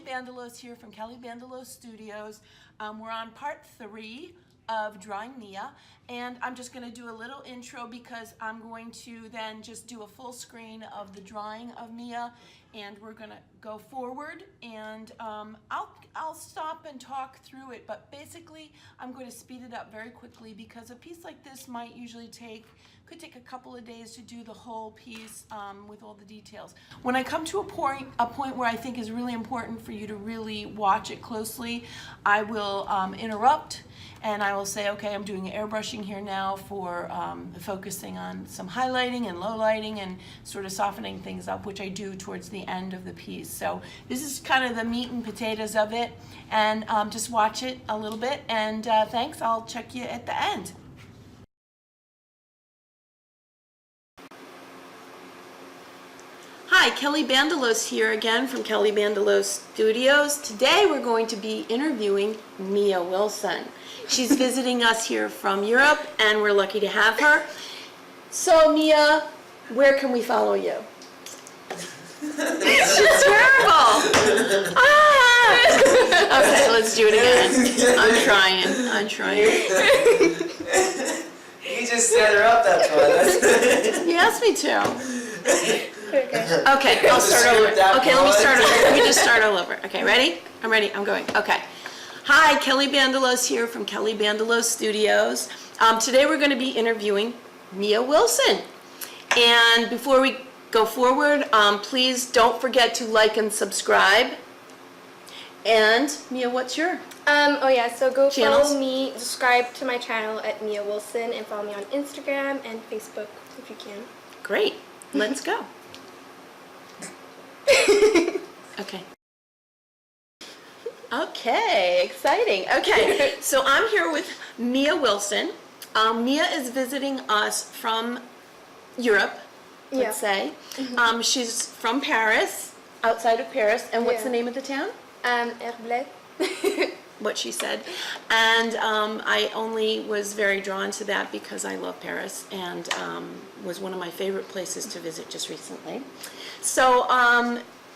Bandalos here from Kelly Bandalos Studios. We're on part 3 of Drawing Mia, and I'm just going to do a little intro because I'm going to then just do a full screen of the drawing of Mia, and we're going to go forward, and I'll stop and talk through it, but basically I'm going to speed it up very quickly because a piece like this might usually could take a couple of days to do the whole piece with all the details. When I come to a point where I think is really important for you to really watch it closely, I will interrupt and I will say, okay, I'm doing airbrushing here now for focusing on some highlighting and low lighting and sort of softening things up, which I do towards the end of the piece. So this is kind of the meat and potatoes of it, and just watch it a little bit, and thanks. I'll check you at the end. Hi, Kelly Bandalos here again from Kelly Bandalos Studios. Today we're going to be interviewing Mia Wilson. She's visiting us here from Europe, and we're lucky to have her. So Mia, where can we follow you? It's just terrible. Ah! Okay, let's do it again. I'm trying. You just set her up, that's why. You asked me to. Okay, I'll start over. Okay, let me start over. Let me just start all over. Okay, ready? I'm ready. I'm going. Okay. Hi, Kelly Bandalos here from Kelly Bandalos Studios. Today we're going to be interviewing Mia Wilson. And before we go forward, please don't forget to like and subscribe. And Mia, what's your So go channels? Follow me, subscribe to my channel at Mia Wilson, and follow me on Instagram and Facebook if you can. Great. Let's go. Okay. Okay, exciting. Okay, so I'm here with Mia Wilson. Mia is visiting us from Europe, let's say. Mm-hmm. She's from Paris, outside of Paris. And what's the name of the town? Herblay. What she said. And I only was very drawn to that because I love Paris, and was one of my favorite places to visit just recently. So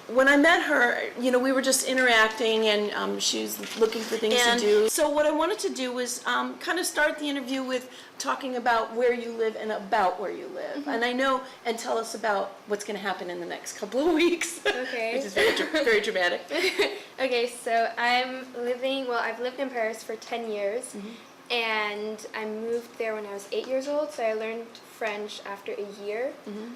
when I met her, we were just interacting, and she was looking for things to do. So what I wanted to do was kind of start the interview with talking about where you live and about where you live. Mm-hmm. And tell us about what's going to happen in the next couple of weeks. Okay. Which is very dramatic. Okay, so I've lived in Paris for 10 years, mm-hmm. and I moved there when I was 8 years old, so I learned French after a year. Mm-hmm.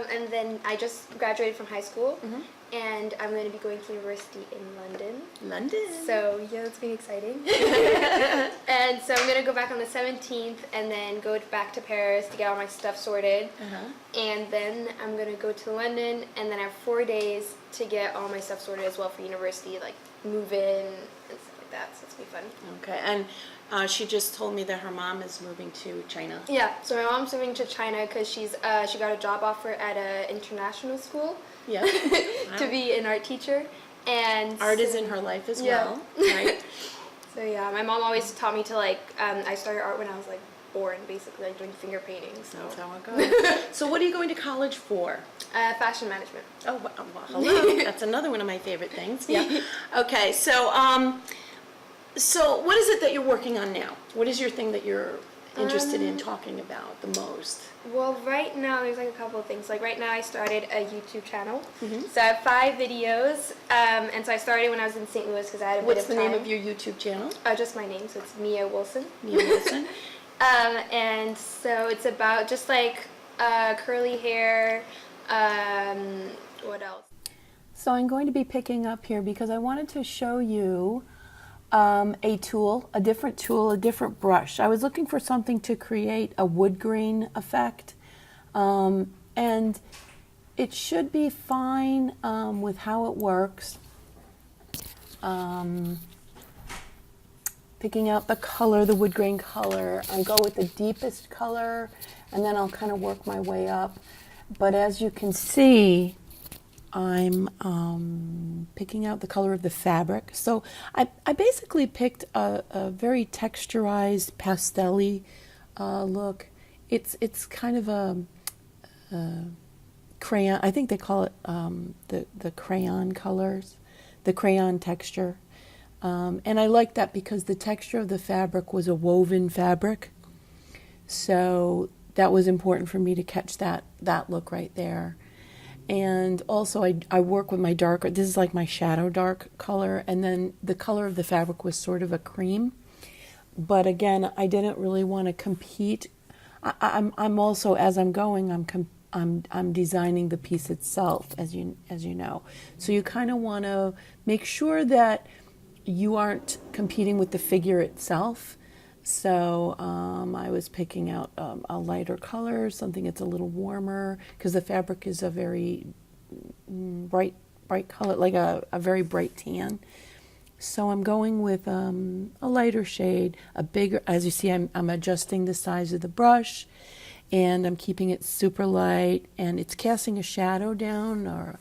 And then I just graduated from high school, mm-hmm. and I'm going to be going to university in London. London. So yeah, it's been exciting. And so I'm going to go back on the 17th, and then go back to Paris to get all my stuff sorted. Uh-huh. And then I'm going to go to London, and then I have 4 days to get all my stuff sorted as well for university, like move in and stuff like that. So it's going to be fun. Okay, and she just told me that her mom is moving to China. Yeah, so my mom's moving to China because she got a job offer at an international school. Yeah. To be an art teacher, and art is in her life as well, right? So yeah, my mom always taught me to I started art when I was born, basically doing finger painting. So that's how it goes. So what are you going to college for? Fashion management. Oh, well, hello. That's another one of my favorite things. Yeah. Okay, so so what is it that you're working on now? What is your thing that you're interested in talking about the most? Well, right now there's a couple of things. Right now I started a YouTube channel. Mm-hmm. So I have 5 videos, and so I started when I was in St. Louis because I had a bit of time. What's the name of your YouTube channel? Just my name, so it's Mia Wilson. Mia Wilson. And so it's about just curly hair. What else? So I'm going to be picking up here because I wanted to show you a different brush. I was looking for something to create a wood grain effect, and it should be fine with how it works. Picking out the color, the wood grain color. I'll go with the deepest color, and then I'll kind of work my way up. But as you can see, I'm picking out the color of the fabric. So I basically picked a very texturized pastel-y look. It's kind of a crayon, I think they call it the crayon colors, the crayon texture. And I like that because the texture of the fabric was a woven fabric. So that was important for me to catch that look right there. And also I work with my darker, this is like my shadow dark color, and then the color of the fabric was sort of a cream. But again, I didn't really want to compete. I'm also, as I'm going, I'm designing the piece itself, as you know. So you kind of want to make sure that you aren't competing with the figure itself. So I was picking out a lighter color, something that's a little warmer, because the fabric is a very bright color, like a very bright tan. So I'm going with a lighter shade, a bigger, as you see, I'm adjusting the size of the brush, and I'm keeping it super light, and it's casting a shadow down, or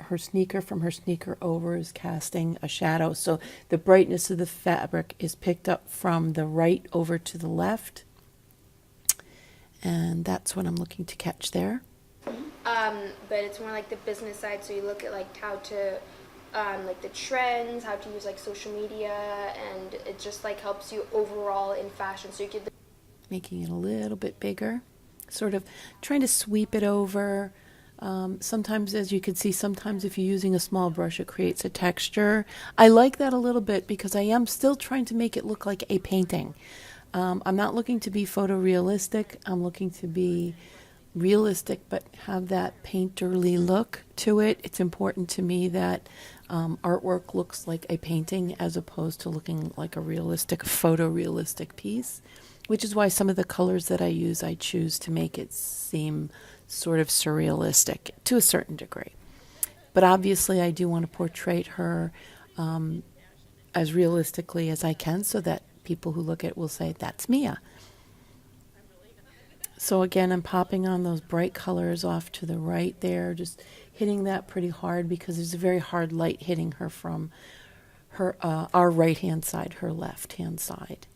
her sneaker, from her sneaker over, is casting a shadow. So the brightness of the fabric is picked up from the right over to the left. And that's what I'm looking to catch there. But it's more like the business side, so you look at like how to, like the trends, how to use like social media, and it just like helps you overall in fashion. So you could Making it a little bit bigger, sort of trying to sweep it over. Sometimes, as you can see, sometimes if you're using a small brush, it creates a texture. I like that a little bit because I am still trying to make it look like a painting. I'm not looking to be photorealistic. I'm looking to be realistic, but have that painterly look to it. It's important to me that artwork looks like a painting as opposed to looking like a realistic, photorealistic piece, which is why some of the colors that I use, I choose to make it seem sort of surrealistic to a certain degree. But obviously I do want to portray her as realistically as I can, so that people who look at it will say, that's Mia. So again, I'm popping on those bright colors off to the right there, just hitting that pretty hard because there's a very hard light hitting her from her our right hand side, her left hand side.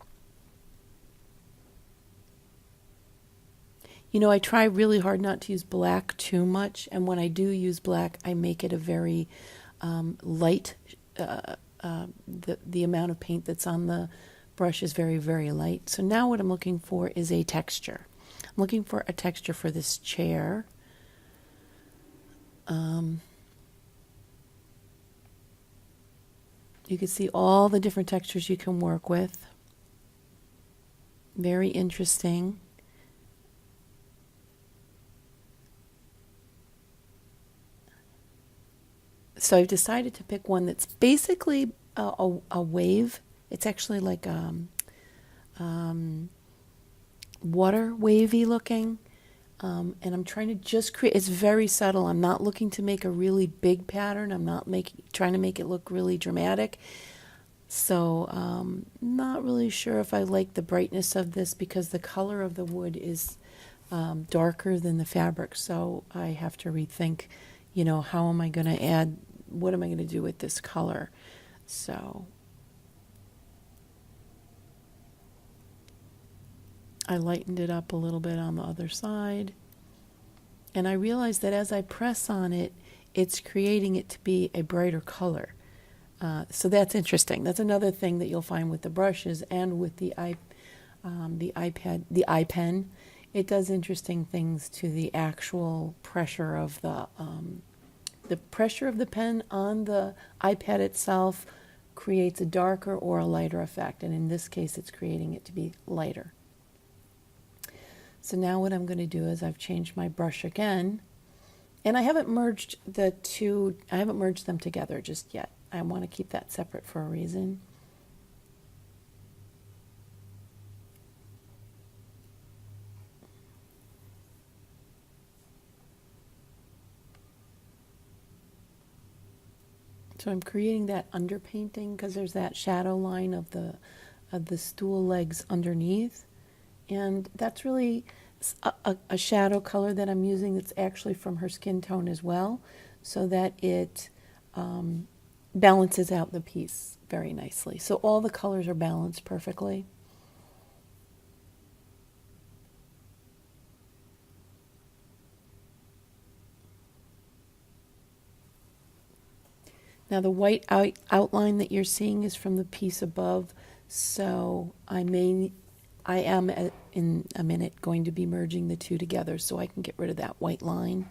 You know, I try really hard not to use black too much, and when I do use black, I make it a very light, the amount of paint that's on the brush is very, very light. So now what I'm looking for is a texture. I'm looking for a texture for this chair. You can see all the different textures you can work with. Very interesting. So I've decided to pick one that's basically a wave. It's actually like water wavy looking. And I'm trying to just create, it's very subtle. I'm not looking to make a really big pattern. I'm not trying to make it look really dramatic. So not really sure if I like the brightness of this because the color of the wood is darker than the fabric. So I have to rethink, you know, how am I going to add, what am I going to do with this color? So I lightened it up a little bit on the other side. And I realized that as I press on it, it's creating it to be a brighter color. So that's interesting. That's another thing that you'll find with the brushes and with the iPad, the iPen. It does interesting things to the actual pressure of the pressure of the pen on the iPad itself creates a darker or a lighter effect. And in this case, it's creating it to be lighter. So now what I'm going to do is I've changed my brush again. And I haven't merged the two, I haven't merged them together just yet. I want to keep that separate for a reason. So I'm creating that underpainting because there's that shadow line of the stool legs underneath. And that's really a shadow color that I'm using that's actually from her skin tone as well, so that it balances out the piece very nicely. So all the colors are balanced perfectly. Now the white outline that you're seeing is from the piece above, so I am in a minute going to be merging the two together so I can get rid of that white line.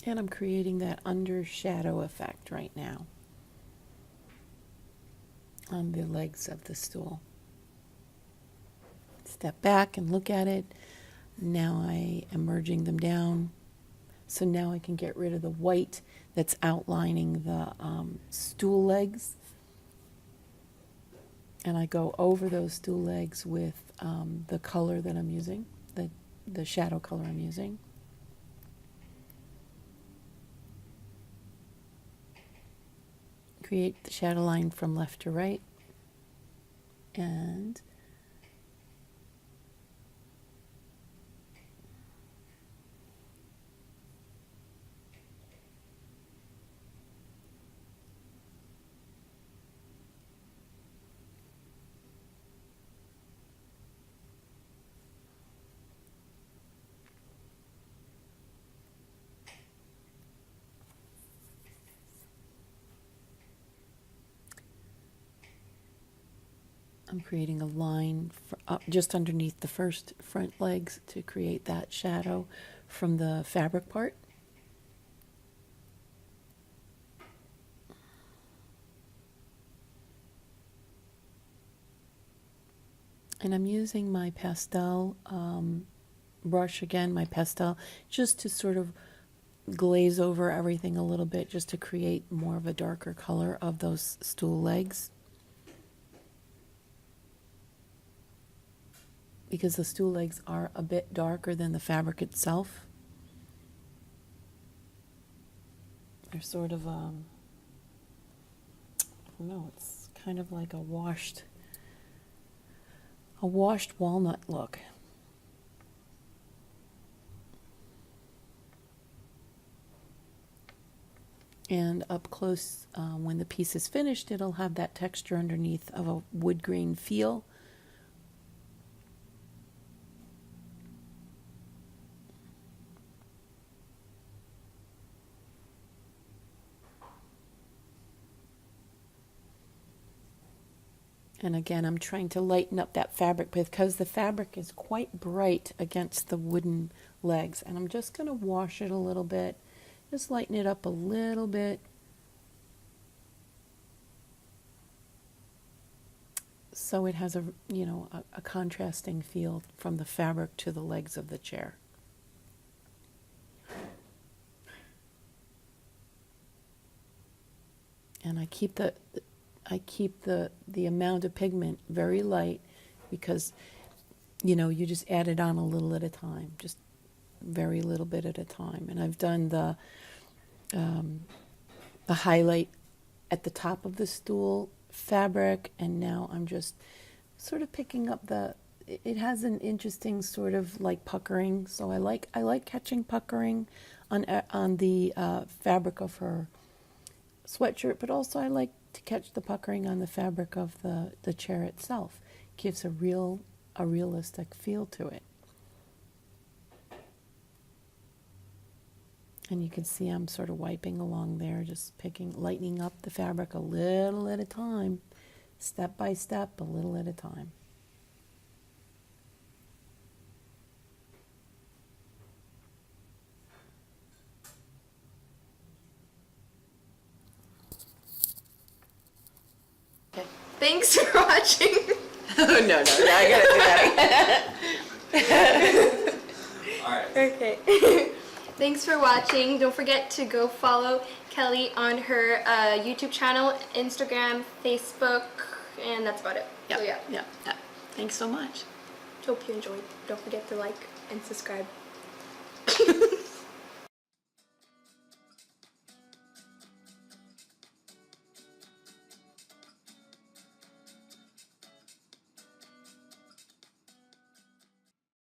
And I'm creating that under shadow effect right now on the legs of the stool. Step back and look at it. Now I am merging them down. So now I can get rid of the white that's outlining the stool legs. And I go over those stool legs with the color that I'm using, the shadow color I'm using. Create the shadow line from left to right, and I'm creating a line up just underneath the first front legs to create that shadow from the fabric part. And I'm using my pastel brush again, my pastel, just to sort of glaze over everything a little bit, just to create more of a darker color of those stool legs. Because the stool legs are a bit darker than the fabric itself. They're sort of, I don't know, it's kind of like a washed walnut look. And up close, when the piece is finished, it'll have that texture underneath of a wood grain feel. And again, I'm trying to lighten up that fabric because the fabric is quite bright against the wooden legs. And I'm just going to wash it a little bit, just lighten it up a little bit. So it has a contrasting feel from the fabric to the legs of the chair. And I keep the amount of pigment very light because, you just add it on a little at a time, just very little bit at a time. And I've done the highlight at the top of the stool fabric, and now I'm just sort of picking up it has an interesting sort of like puckering. So I like catching puckering on the fabric of her sweatshirt, but also I like to catch the puckering on the fabric of the chair itself. It gives a realistic feel to it. And you can see I'm sort of wiping along there, just lightening up the fabric a little at a time, step by step, a little at a time. Thanks for watching. Oh, no, now I gotta do that. All right. Okay. Thanks for watching. Don't forget to go follow Kelly on her YouTube channel, Instagram, Facebook, and that's about it. Yeah, So yeah. yeah. Thanks so much. Hope you enjoyed. Don't forget to like and subscribe.